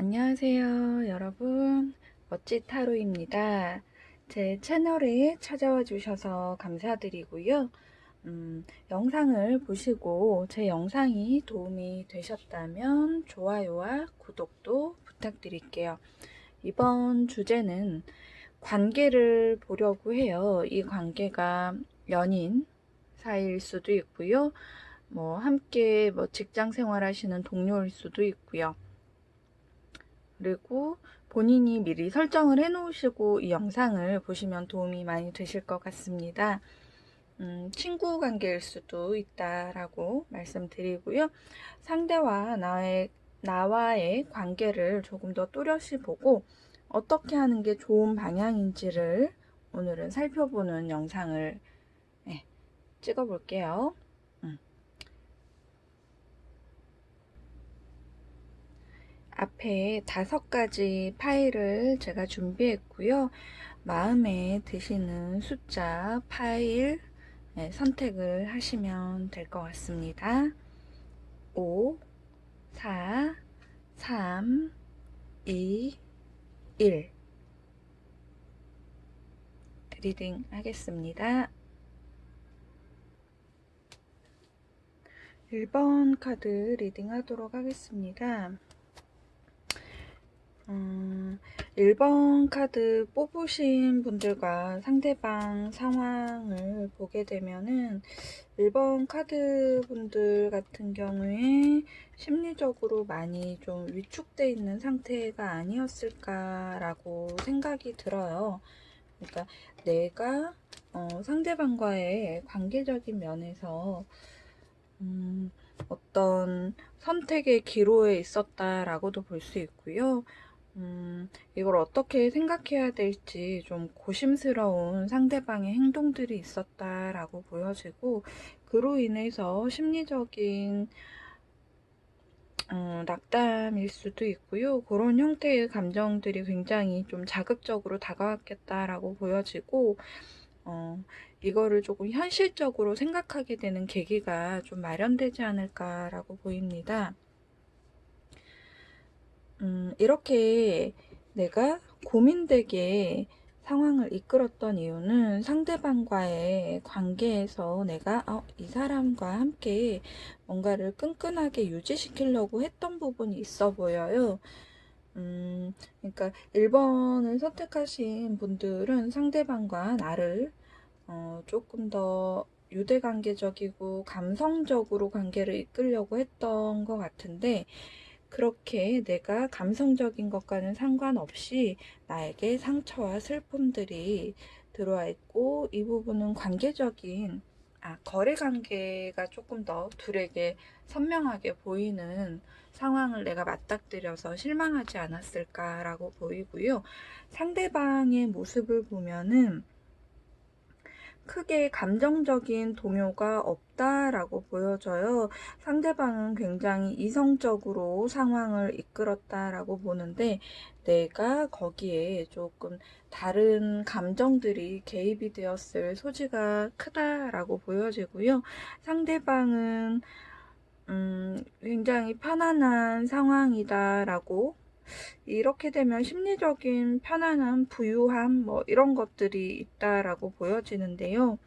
안녕하세요, 여러분. 멋지 타로입니다. 제 채널에 찾아와 주셔서 감사드리고요. 영상을 보시고 제 영상이 도움이 되셨다면 좋아요와 구독도 부탁드릴게요. 이번 주제는 관계를 보려고 해요. 이 관계가 연인 사이일 수도 있고요. 함께 직장 생활하시는 동료일 수도 있고요. 그리고 본인이 미리 설정을 해 놓으시고 이 영상을 보시면 도움이 많이 되실 것 같습니다. 친구 관계일 수도 있다라고 말씀드리고요. 상대와 나와의 관계를 조금 더 또렷이 보고 어떻게 하는 게 좋은 방향인지를 오늘은 살펴보는 영상을 찍어 볼게요. 앞에 5가지 파일을 제가 준비했고요. 마음에 드시는 숫자 파일 선택을 하시면 될 것 같습니다. 5, 4, 3, 2, 1 리딩 하겠습니다. 1번 카드 리딩 하도록 하겠습니다. 1번 카드 뽑으신 분들과 상대방 상황을 보게 되면은 1번 카드 분들 같은 경우에 심리적으로 많이 좀 위축되어 있는 상태가 아니었을까라고 생각이 들어요. 그러니까 내가 상대방과의 관계적인 면에서 어떤 선택의 기로에 있었다라고도 볼 수 있고요. 이걸 어떻게 생각해야 될지 좀 고심스러운 상대방의 행동들이 있었다라고 보여지고, 그로 인해서 심리적인 낙담일 수도 있고요. 그런 형태의 감정들이 굉장히 좀 자극적으로 다가왔겠다라고 보여지고, 이거를 조금 현실적으로 생각하게 되는 계기가 좀 마련되지 않을까라고 보입니다. 이렇게 내가 고민되게 상황을 이끌었던 이유는 상대방과의 관계에서 내가 이 사람과 함께 뭔가를 끈끈하게 유지시키려고 했던 부분이 있어 보여요. 그러니까 1번을 선택하신 분들은 상대방과 나를 조금 더 유대관계적이고 감성적으로 관계를 이끌려고 했던 것 같은데, 그렇게 내가 감성적인 것과는 상관없이 나에게 상처와 슬픔들이 들어와 있고, 이 부분은 관계적인 거래 관계가 조금 더 둘에게 선명하게 보이는 상황을 내가 맞닥뜨려서 실망하지 않았을까라고 보이고요. 상대방의 모습을 보면은 크게 감정적인 동요가 없다라고 보여져요. 상대방은 굉장히 이성적으로 상황을 이끌었다라고 보는데, 내가 거기에 조금 다른 감정들이 개입이 되었을 소지가 크다라고 보여지고요. 상대방은 굉장히 편안한 상황이다라고, 이렇게 되면 심리적인 편안함, 부유함, 이런 것들이 있다라고 보여지는데요.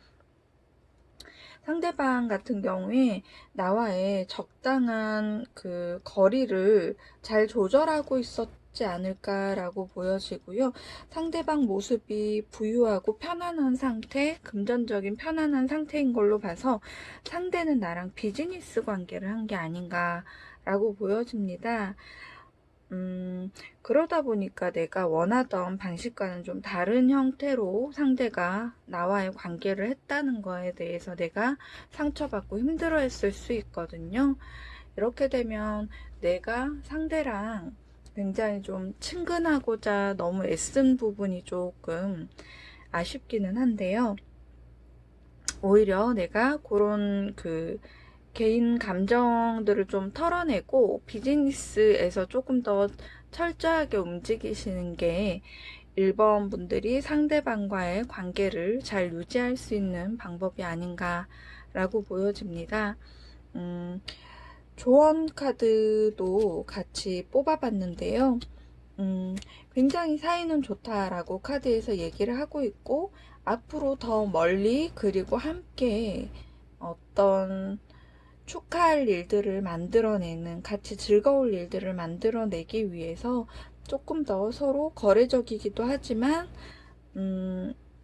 상대방 같은 경우에 나와의 적당한 그 거리를 잘 조절하고 있었지 않을까라고 보여지고요. 상대방 모습이 부유하고 편안한 상태, 금전적인 편안한 상태인 걸로 봐서 상대는 나랑 비즈니스 관계를 한 게 아닌가라고 보여집니다. 그러다 보니까 내가 원하던 방식과는 좀 다른 형태로 상대가 나와의 관계를 했다는 거에 대해서 내가 상처받고 힘들어했을 수 있거든요. 이렇게 되면 내가 상대랑 굉장히 좀 친근하고자 너무 애쓴 부분이 조금 아쉽기는 한데요. 오히려 내가 그런 개인 감정들을 좀 털어내고 비즈니스에서 조금 더 철저하게 움직이시는 게 1번 분들이 상대방과의 관계를 잘 유지할 수 있는 방법이 아닌가라고 보여집니다. 조언 카드도 같이 뽑아봤는데요. 굉장히 사이는 좋다라고 카드에서 얘기를 하고 있고, 앞으로 더 멀리 그리고 함께 어떤 축하할 일들을 만들어내는, 같이 즐거울 일들을 만들어내기 위해서 조금 더 서로 거래적이기도 하지만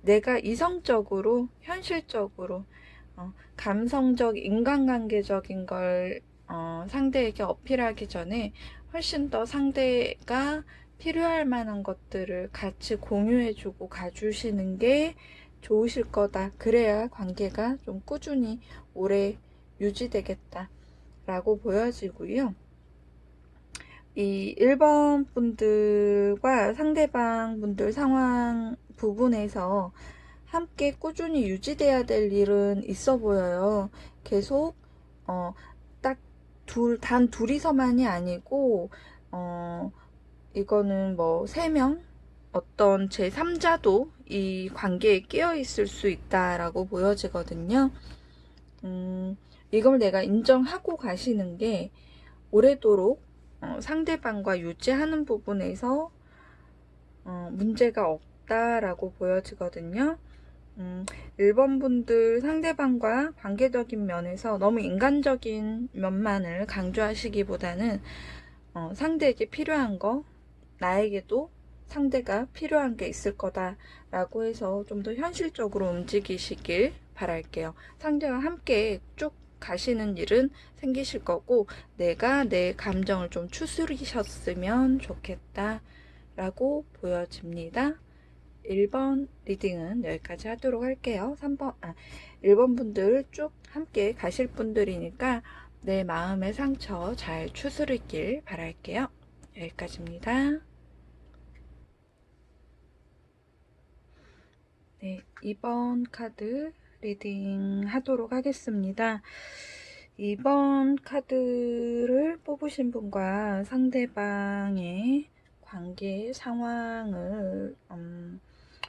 내가 이성적으로, 현실적으로 감성적, 인간관계적인 걸 상대에게 어필하기 전에 훨씬 더 상대가 필요할 만한 것들을 같이 공유해주고 가주시는 게 좋으실 거다. 그래야 관계가 좀 꾸준히 오래 유지되겠다 라고 보여지고요. 이 1번 분들과 상대방 분들 상황 부분에서 함께 꾸준히 유지돼야 될 일은 있어 보여요. 계속 딱 단 둘이서만이 아니고 이거는 뭐 3명 어떤 제3자도 이 관계에 끼어 있을 수 있다라고 보여지거든요. 이걸 내가 인정하고 가시는 게 오래도록 상대방과 유지하는 부분에서 문제가 없다라고 보여지거든요. 1번 분들 상대방과 관계적인 면에서 너무 인간적인 면만을 강조하시기보다는 상대에게 필요한 거, 나에게도 상대가 필요한 게 있을 거다 라고 해서 좀 더 현실적으로 움직이시길 바랄게요. 상대와 함께 쭉 가시는 일은 생기실 거고, 내가 내 감정을 좀 추스리셨으면 좋겠다 라고 보여집니다. 1번 리딩은 여기까지 하도록 할게요. 1번 분들 쭉 함께 가실 분들이니까 내 마음의 상처 잘 추스르길 바랄게요. 여기까지입니다. 네, 2번 카드 리딩 하도록 하겠습니다. 2번 카드를 뽑으신 분과 상대방의 관계 상황을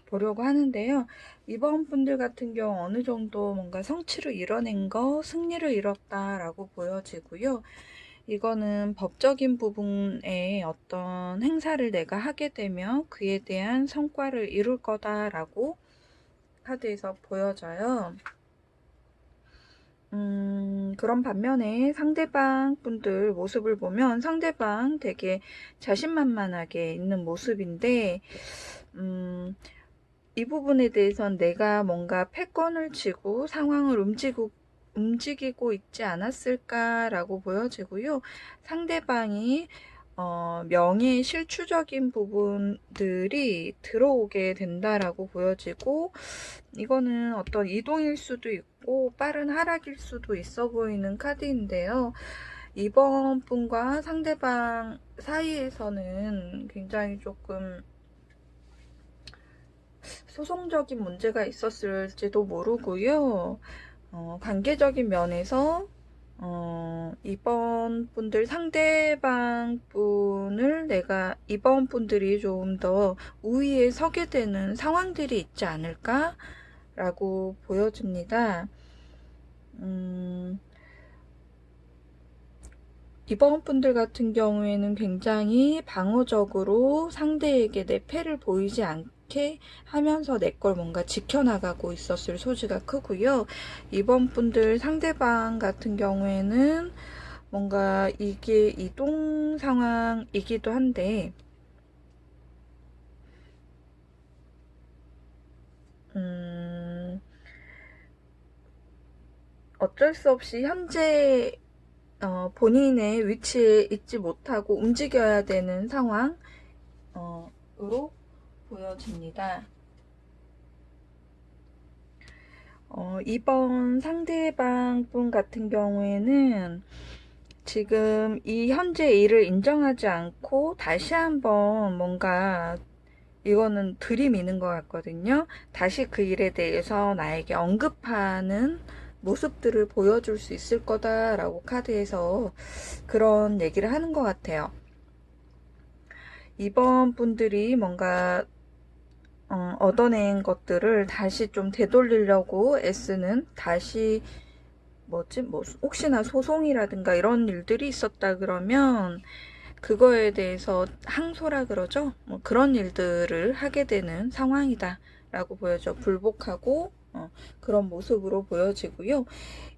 보려고 하는데요. 2번 분들 같은 경우 어느 정도 뭔가 성취를 이뤄낸 거, 승리를 이뤘다라고 보여지고요. 이거는 법적인 부분에 어떤 행사를 내가 하게 되면 그에 대한 성과를 이룰 거다라고 카드에서 보여져요. 그런 반면에 상대방 분들 모습을 보면 상대방 되게 자신만만하게 있는 모습인데, 이 부분에 대해서는 내가 뭔가 패권을 쥐고 상황을 움직이고 있지 않았을까라고 보여지고요. 상대방이 명예의 실추적인 부분들이 들어오게 된다라고 보여지고, 이거는 어떤 이동일 수도 있고 빠른 하락일 수도 있어 보이는 카드인데요. 이번 분과 상대방 사이에서는 굉장히 조금 소송적인 문제가 있었을지도 모르고요. 관계적인 면에서 이번 분들 상대방 분을 내가 이번 분들이 좀 더 우위에 서게 되는 상황들이 있지 않을까 라고 보여집니다. 이번 분들 같은 경우에는 굉장히 방어적으로 상대에게 내 패를 보이지 않게 하면서 내 걸 뭔가 지켜나가고 있었을 소지가 크고요. 이번 분들 상대방 같은 경우에는 뭔가 이게 이동 상황이기도 한데, 어쩔 수 없이 현재 본인의 위치에 있지 못하고 움직여야 되는 상황으로 보여집니다. 이번 상대방 분 같은 경우에는 지금 이 현재 일을 인정하지 않고 다시 한번 뭔가 이거는 들이미는 것 같거든요. 다시 그 일에 대해서 나에게 언급하는 모습들을 보여줄 수 있을 거다라고 카드에서 그런 얘기를 하는 것 같아요. 이번 분들이 뭔가 얻어낸 것들을 다시 좀 되돌리려고 애쓰는, 다시 뭐지? 뭐 혹시나 소송이라든가 이런 일들이 있었다 그러면 그거에 대해서 항소라 그러죠. 뭐 그런 일들을 하게 되는 상황이다 라고 보여져. 불복하고 그런 모습으로 보여지고요.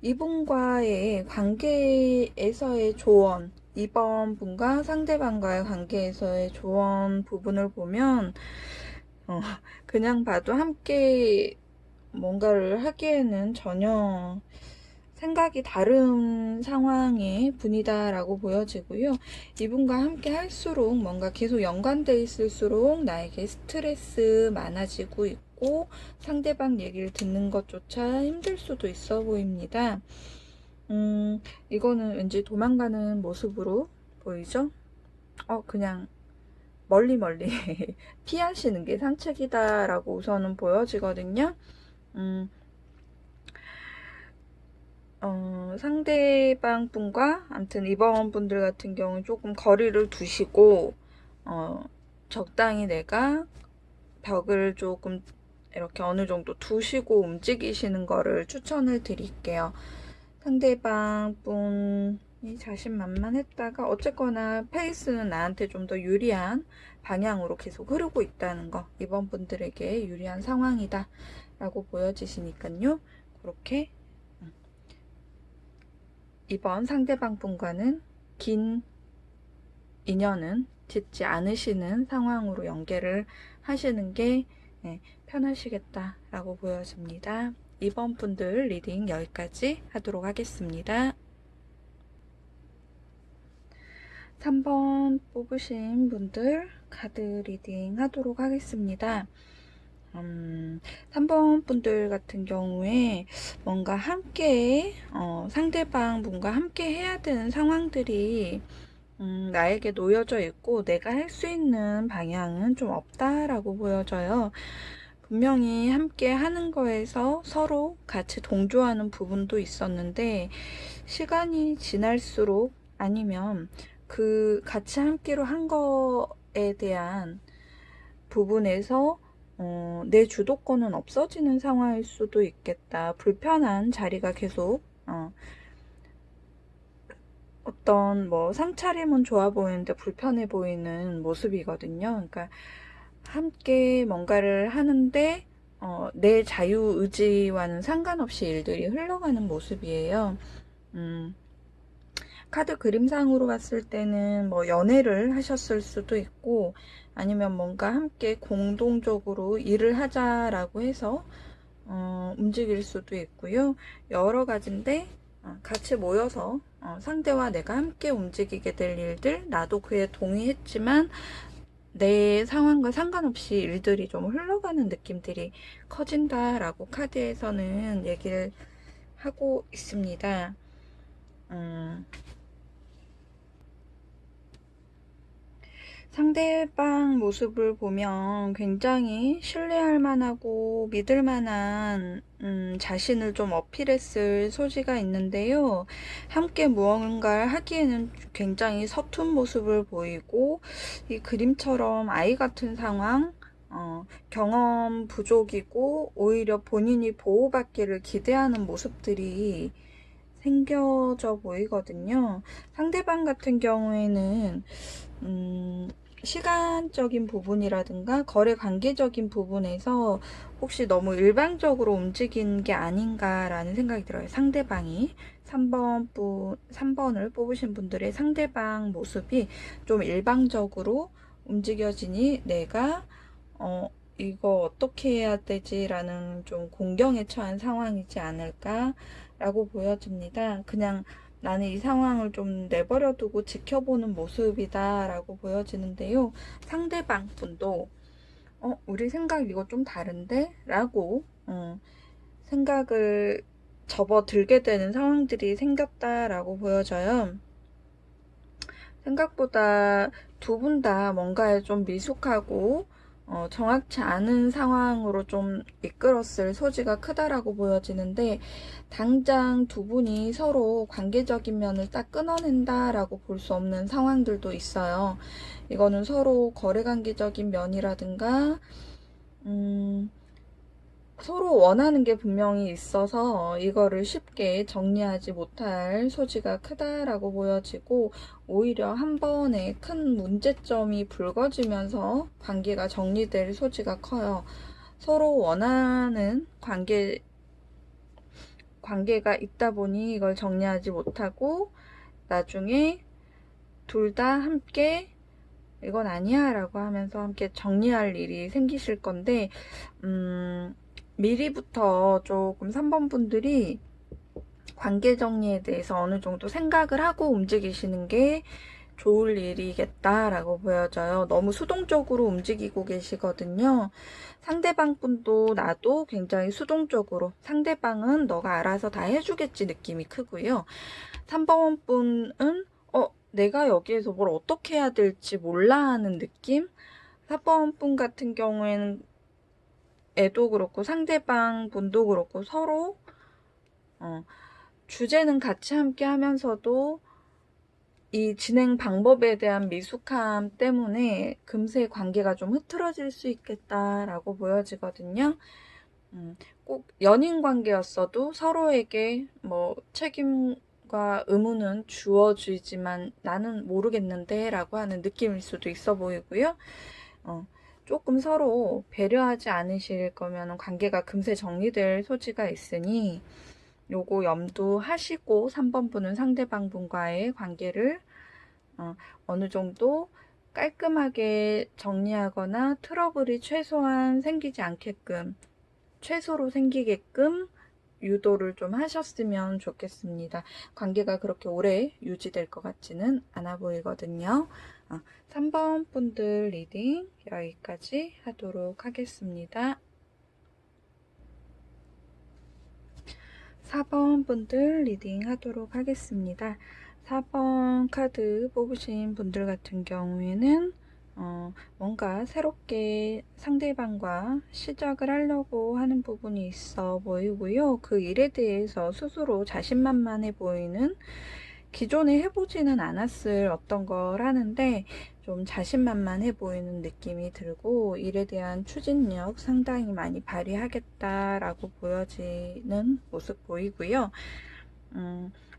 이분과의 관계에서의 조언, 이번 분과 상대방과의 관계에서의 조언 부분을 보면 그냥 봐도 함께 뭔가를 하기에는 전혀 생각이 다른 상황의 분이다라고 보여지고요. 이분과 함께 할수록 뭔가 계속 연관돼 있을수록 나에게 스트레스 많아지고 있고 상대방 얘기를 듣는 것조차 힘들 수도 있어 보입니다. 이거는 왠지 도망가는 모습으로 보이죠? 그냥 멀리 피하시는 게 상책이다라고 우선은 보여지거든요. 상대방 분과 아무튼 이번 분들 같은 경우는 조금 거리를 두시고 적당히 내가 벽을 조금 이렇게 어느 정도 두시고 움직이시는 거를 추천을 드릴게요. 상대방 분이 자신만만했다가 어쨌거나 페이스는 나한테 좀 더 유리한 방향으로 계속 흐르고 있다는 거, 이번 분들에게 유리한 상황이다 라고 보여지시니까요. 그렇게 이번 상대방 분과는 긴 인연은 짓지 않으시는 상황으로 연계를 하시는 게 편하시겠다라고 보여집니다. 이번 분들 리딩 여기까지 하도록 하겠습니다. 3번 뽑으신 분들 카드 리딩 하도록 하겠습니다. 3번 분들 같은 경우에 뭔가 함께 상대방 분과 함께 해야 되는 상황들이 나에게 놓여져 있고 내가 할 수 있는 방향은 좀 없다라고 보여져요. 분명히 함께 하는 거에서 서로 같이 동조하는 부분도 있었는데 시간이 지날수록 아니면 그 같이 함께로 한 거에 대한 부분에서 내 주도권은 없어지는 상황일 수도 있겠다. 불편한 자리가 계속 어떤 뭐 상차림은 좋아 보이는데 불편해 보이는 모습이거든요. 그러니까 함께 뭔가를 하는데 내 자유의지와는 상관없이 일들이 흘러가는 모습이에요. 카드 그림상으로 봤을 때는 뭐 연애를 하셨을 수도 있고 아니면 뭔가 함께 공동적으로 일을 하자라고 해서 움직일 수도 있고요. 여러 가지인데 같이 모여서 상대와 내가 함께 움직이게 될 일들, 나도 그에 동의했지만 내 상황과 상관없이 일들이 좀 흘러가는 느낌들이 커진다라고 카드에서는 얘기를 하고 있습니다. 상대방 모습을 보면 굉장히 신뢰할 만하고 믿을 만한 자신을 좀 어필했을 소지가 있는데요. 함께 무언가를 하기에는 굉장히 서툰 모습을 보이고 이 그림처럼 아이 같은 상황, 경험 부족이고 오히려 본인이 보호받기를 기대하는 모습들이 생겨져 보이거든요. 상대방 같은 경우에는 시간적인 부분이라든가 거래 관계적인 부분에서 혹시 너무 일방적으로 움직인 게 아닌가라는 생각이 들어요. 상대방이 3번을 뽑으신 분들의 상대방 모습이 좀 일방적으로 움직여지니 내가 이거 어떻게 해야 되지? 라는 좀 공경에 처한 상황이지 않을까 라고 보여집니다. 그냥 나는 이 상황을 좀 내버려 두고 지켜보는 모습이다 라고 보여지는데요. 상대방 분도 우리 생각 이거 좀 다른데? 라고 생각을 접어들게 되는 상황들이 생겼다라고 보여져요. 생각보다 두 분 다 뭔가에 좀 미숙하고 정확치 않은 상황으로 좀 이끌었을 소지가 크다라고 보여지는데 당장 두 분이 서로 관계적인 면을 딱 끊어낸다라고 볼 수 없는 상황들도 있어요. 이거는 서로 거래 관계적인 면이라든가 서로 원하는 게 분명히 있어서 이거를 쉽게 정리하지 못할 소지가 크다라고 보여지고, 오히려 한 번에 큰 문제점이 불거지면서 관계가 정리될 소지가 커요. 서로 원하는 관계가 있다 보니 이걸 정리하지 못하고 나중에 둘 다 함께 이건 아니야 라고 하면서 함께 정리할 일이 생기실 건데, 미리부터 조금 3번 분들이 관계 정리에 대해서 어느 정도 생각을 하고 움직이시는 게 좋을 일이겠다라고 보여져요. 너무 수동적으로 움직이고 계시거든요. 상대방 분도 나도 굉장히 수동적으로, 상대방은 너가 알아서 다 해주겠지 느낌이 크고요. 3번 분은 내가 여기에서 뭘 어떻게 해야 될지 몰라 하는 느낌? 4번 분 같은 경우에는 애도 그렇고 상대방 분도 그렇고 서로 주제는 같이 함께 하면서도 이 진행 방법에 대한 미숙함 때문에 금세 관계가 좀 흐트러질 수 있겠다라고 보여지거든요. 꼭 연인 관계였어도 서로에게 뭐 책임과 의무는 주어지지만 나는 모르겠는데 라고 하는 느낌일 수도 있어 보이고요. 조금 서로 배려하지 않으실 거면 관계가 금세 정리될 소지가 있으니 요거 염두하시고 3번 분은 상대방 분과의 관계를 어느 정도 깔끔하게 정리하거나 트러블이 최소한 생기지 않게끔, 최소로 생기게끔 유도를 좀 하셨으면 좋겠습니다. 관계가 그렇게 오래 유지될 것 같지는 않아 보이거든요. 3번 분들 리딩 여기까지 하도록 하겠습니다. 4번 분들 리딩 하도록 하겠습니다. 4번 카드 뽑으신 분들 같은 경우에는 뭔가 새롭게 상대방과 시작을 하려고 하는 부분이 있어 보이고요. 그 일에 대해서 스스로 자신만만해 보이는, 기존에 해보지는 않았을 어떤 걸 하는데 좀 자신만만해 보이는 느낌이 들고, 일에 대한 추진력 상당히 많이 발휘하겠다라고 보여지는 모습 보이고요.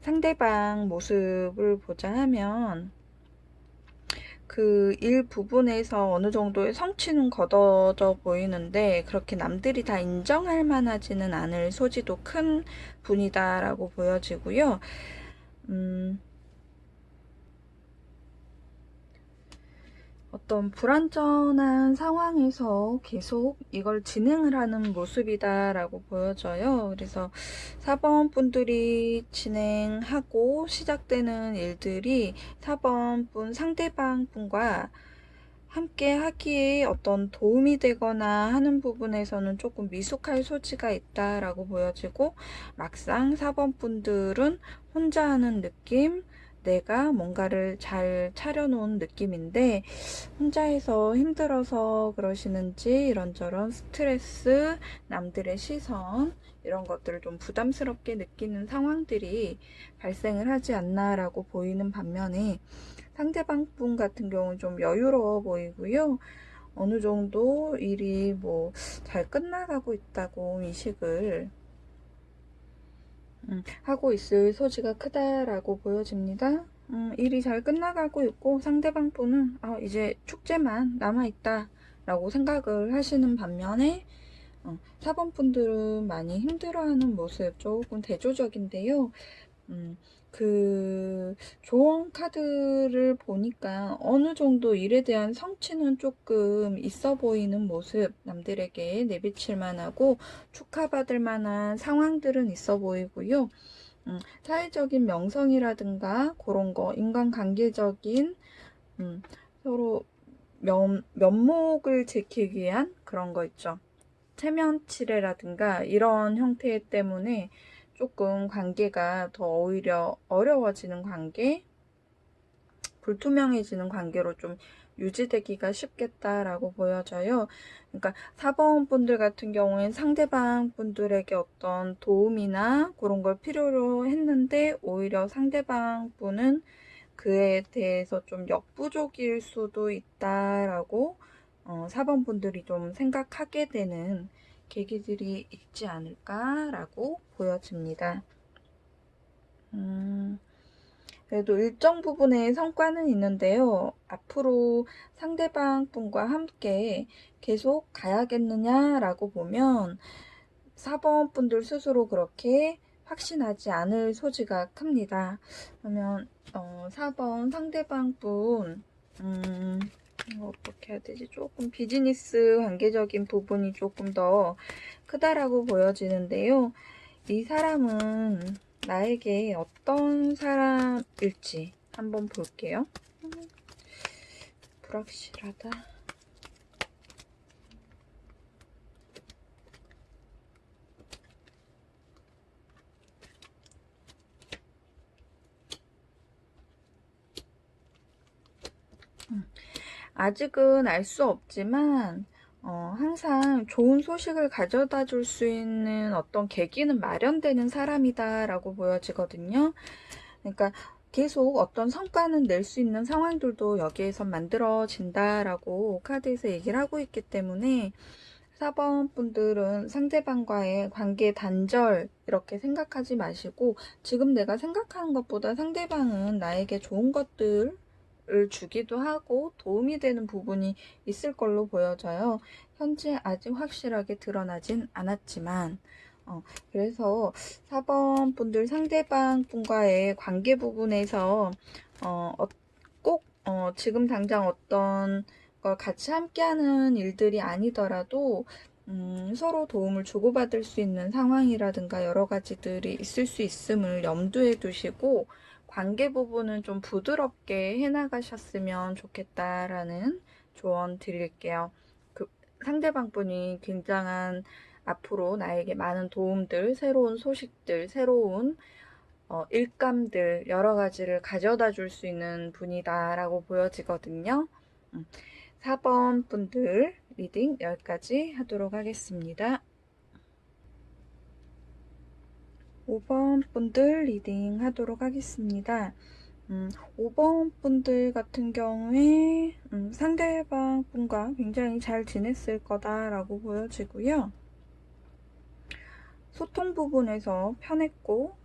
상대방 모습을 보자 하면 그 일 부분에서 어느 정도의 성취는 거둬져 보이는데 그렇게 남들이 다 인정할 만하지는 않을 소지도 큰 분이다라고 보여지고요. 어떤 불안전한 상황에서 계속 이걸 진행을 하는 모습이다라고 보여져요. 그래서 4번 분들이 진행하고 시작되는 일들이 4번 분 상대방 분과 함께 하기에 어떤 도움이 되거나 하는 부분에서는 조금 미숙할 소지가 있다라고 보여지고, 막상 4번 분들은 혼자 하는 느낌, 내가 뭔가를 잘 차려놓은 느낌인데 혼자 해서 힘들어서 그러시는지 이런저런 스트레스, 남들의 시선 이런 것들을 좀 부담스럽게 느끼는 상황들이 발생을 하지 않나라고 보이는 반면에, 상대방 분 같은 경우는 좀 여유로워 보이고요. 어느 정도 일이 뭐 잘 끝나가고 있다고 인식을 하고 있을 소지가 크다라고 보여집니다. 일이 잘 끝나가고 있고 상대방 분은 이제 축제만 남아있다 라고 생각을 하시는 반면에 4번 분들은 많이 힘들어하는 모습 조금 대조적인데요. 그 조언 카드를 보니까 어느 정도 일에 대한 성취는 조금 있어 보이는 모습, 남들에게 내비칠 만하고 축하받을 만한 상황들은 있어 보이고요. 사회적인 명성이라든가 그런 거, 인간관계적인 서로 면목을 지키기 위한 그런 거 있죠. 체면치레라든가 이런 형태 때문에 조금 관계가 더 오히려 어려워지는 관계, 불투명해지는 관계로 좀 유지되기가 쉽겠다라고 보여져요. 그러니까 4번 분들 같은 경우엔 상대방 분들에게 어떤 도움이나 그런 걸 필요로 했는데 오히려 상대방 분은 그에 대해서 좀 역부족일 수도 있다라고 4번 분들이 좀 생각하게 되는 계기들이 있지 않을까라고 보여집니다. 그래도 일정 부분의 성과는 있는데요. 앞으로 상대방 분과 함께 계속 가야겠느냐라고 보면 4번 분들 스스로 그렇게 확신하지 않을 소지가 큽니다. 그러면 4번 상대방 분 이거 어떻게 해야 되지? 조금 비즈니스 관계적인 부분이 조금 더 크다라고 보여지는데요. 이 사람은 나에게 어떤 사람일지 한번 볼게요. 불확실하다. 아직은 알 수 없지만 항상 좋은 소식을 가져다 줄 수 있는 어떤 계기는 마련되는 사람이다 라고 보여지거든요. 그러니까 계속 어떤 성과는 낼 수 있는 상황들도 여기에서 만들어진다 라고 카드에서 얘기를 하고 있기 때문에 4번 분들은 상대방과의 관계 단절 이렇게 생각하지 마시고 지금 내가 생각하는 것보다 상대방은 나에게 좋은 것들 을 주기도 하고 도움이 되는 부분이 있을 걸로 보여져요. 현재 아직 확실하게 드러나진 않았지만 그래서 4번 분들 상대방 분과의 관계 부분에서 꼭 지금 당장 어떤 걸 같이 함께하는 일들이 아니더라도 서로 도움을 주고받을 수 있는 상황이라든가 여러 가지들이 있을 수 있음을 염두에 두시고 관계 부분은 좀 부드럽게 해나가셨으면 좋겠다라는 조언 드릴게요. 그 상대방 분이 굉장한 앞으로 나에게 많은 도움들, 새로운 소식들, 새로운 일감들 여러 가지를 가져다 줄 수 있는 분이다라고 보여지거든요. 4번 분들 리딩 여기까지 하도록 하겠습니다. 5번 분들 리딩 하도록 하겠습니다. 5번 분들 같은 경우에 상대방 분과 굉장히 잘 지냈을 거다라고 보여지고요. 소통 부분에서 편했고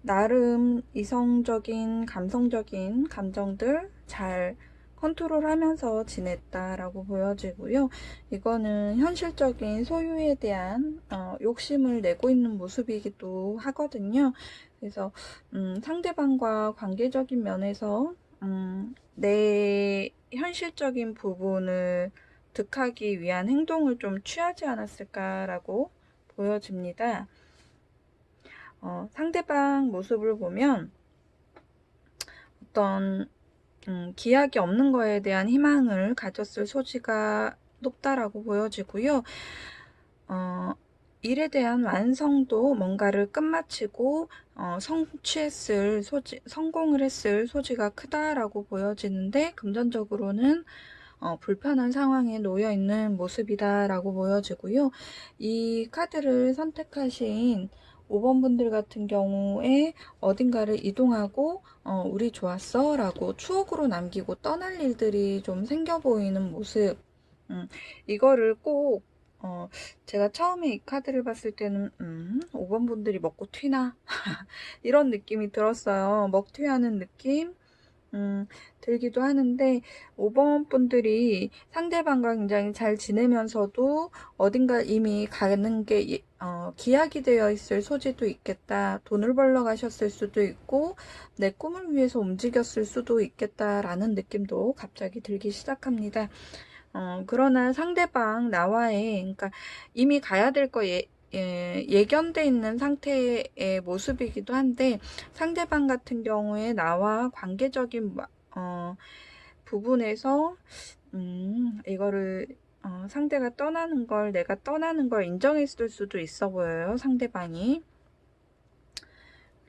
나름 이성적인 감성적인 감정들 잘 컨트롤하면서 지냈다라고 보여지고요. 이거는 현실적인 소유에 대한 욕심을 내고 있는 모습이기도 하거든요. 그래서 상대방과 관계적인 면에서 내 현실적인 부분을 득하기 위한 행동을 좀 취하지 않았을까라고 보여집니다. 상대방 모습을 보면 어떤 기약이 없는 거에 대한 희망을 가졌을 소지가 높다라고 보여지고요. 일에 대한 완성도 뭔가를 끝마치고 성공을 했을 소지가 크다라고 보여지는데 금전적으로는 불편한 상황에 놓여 있는 모습이다라고 보여지고요. 이 카드를 선택하신 5번 분들 같은 경우에 어딘가를 이동하고 우리 좋았어 라고 추억으로 남기고 떠날 일들이 좀 생겨 보이는 모습. 이거를 꼭 제가 처음에 이 카드를 봤을 때는 5번 분들이 먹고 튀나 이런 느낌이 들었어요. 먹튀하는 느낌 들기도 하는데 5번 분들이 상대방과 굉장히 잘 지내면서도 어딘가 이미 가는 게 기약이 되어 있을 소지도 있겠다. 돈을 벌러 가셨을 수도 있고 내 꿈을 위해서 움직였을 수도 있겠다라는 느낌도 갑자기 들기 시작합니다. 그러나 상대방 나와의 그러니까 이미 가야 될 거 예견돼 있는 상태의 모습이기도 한데 상대방 같은 경우에 나와 관계적인 부분에서 이거를 상대가 떠나는 걸 내가 떠나는 걸 인정했을 수도 있어 보여요. 상대방이.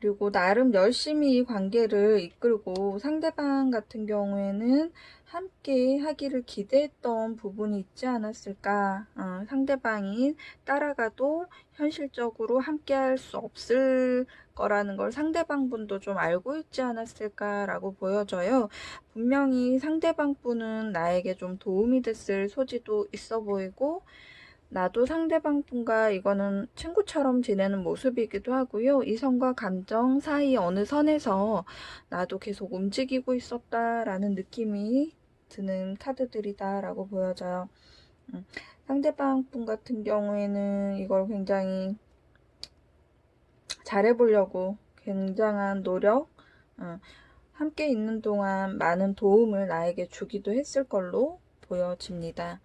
그리고 나름 열심히 이 관계를 이끌고 상대방 같은 경우에는 함께 하기를 기대했던 부분이 있지 않았을까. 상대방이 따라가도 현실적으로 함께 할 수 없을 거라는 걸 상대방 분도 좀 알고 있지 않았을까라고 보여져요. 분명히 상대방 분은 나에게 좀 도움이 됐을 소지도 있어 보이고 나도 상대방 분과 이거는 친구처럼 지내는 모습이기도 하고요. 이성과 감정 사이 어느 선에서 나도 계속 움직이고 있었다라는 느낌이 드는 카드들이다라고 보여져요. 상대방 분 같은 경우에는 이걸 굉장히 잘해보려고 굉장한 노력, 함께 있는 동안 많은 도움을 나에게 주기도 했을 걸로 보여집니다.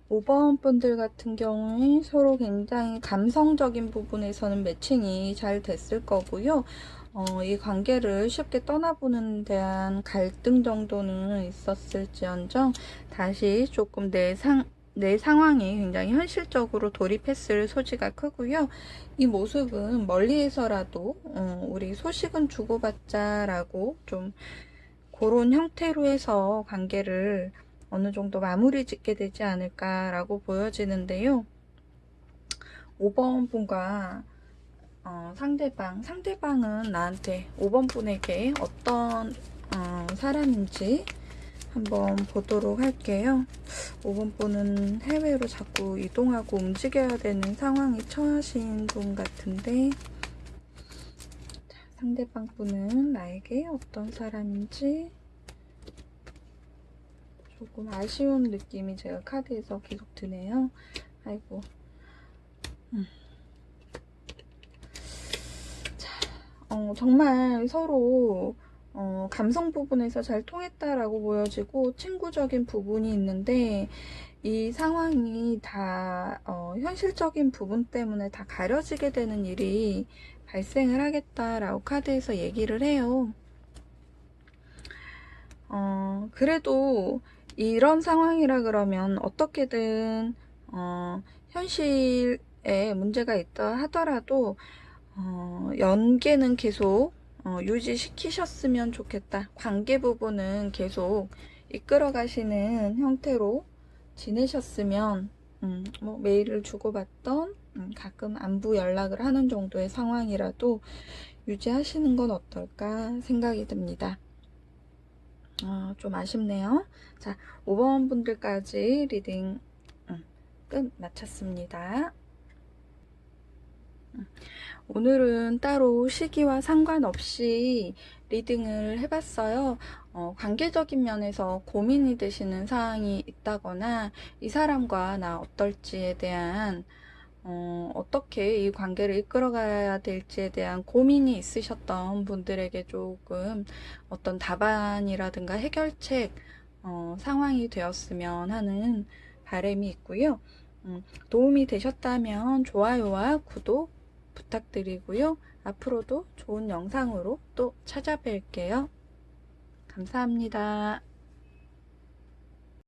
5번 분들 같은 경우에 서로 굉장히 감성적인 부분에서는 매칭이 잘 됐을 거고요. 이 관계를 쉽게 떠나보는 대한 갈등 정도는 있었을지언정 다시 조금 내 상황이 굉장히 현실적으로 돌입했을 소지가 크고요. 이 모습은 멀리에서라도 우리 소식은 주고받자 라고 좀 그런 형태로 해서 관계를 어느 정도 마무리 짓게 되지 않을까라고 보여지는데요. 5번 분과 상대방은 나한테 5번 분에게 어떤 사람인지 한번 보도록 할게요. 5번 분은 해외로 자꾸 이동하고 움직여야 되는 상황에 처하신 분 같은데, 상대방 분은 나에게 어떤 사람인지 조금 아쉬운 느낌이 제가 카드에서 계속 드네요. 아이고. 자, 정말 서로 감성 부분에서 잘 통했다라고 보여지고 친구적인 부분이 있는데, 이 상황이 다 현실적인 부분 때문에 다 가려지게 되는 일이 발생을 하겠다라고 카드에서 얘기를 해요. 그래도 이런 상황이라 그러면 어떻게든 현실에 문제가 있다 하더라도 연계는 계속 유지시키셨으면 좋겠다. 관계 부분은 계속 이끌어 가시는 형태로 지내셨으면, 뭐 메일을 주고받던 가끔 안부 연락을 하는 정도의 상황이라도 유지하시는 건 어떨까 생각이 듭니다. 좀 아쉽네요. 자, 5번 분들까지 리딩 끝 마쳤습니다. 오늘은 따로 시기와 상관없이 리딩을 해봤어요. 관계적인 면에서 고민이 되시는 사항이 있다거나 이 사람과 나 어떨지에 대한 어떻게 이 관계를 이끌어가야 될지에 대한 고민이 있으셨던 분들에게 조금 어떤 답안이라든가 해결책 상황이 되었으면 하는 바람이 있고요. 도움이 되셨다면 좋아요와 구독 부탁드리고요. 앞으로도 좋은 영상으로 또 찾아뵐게요. 감사합니다.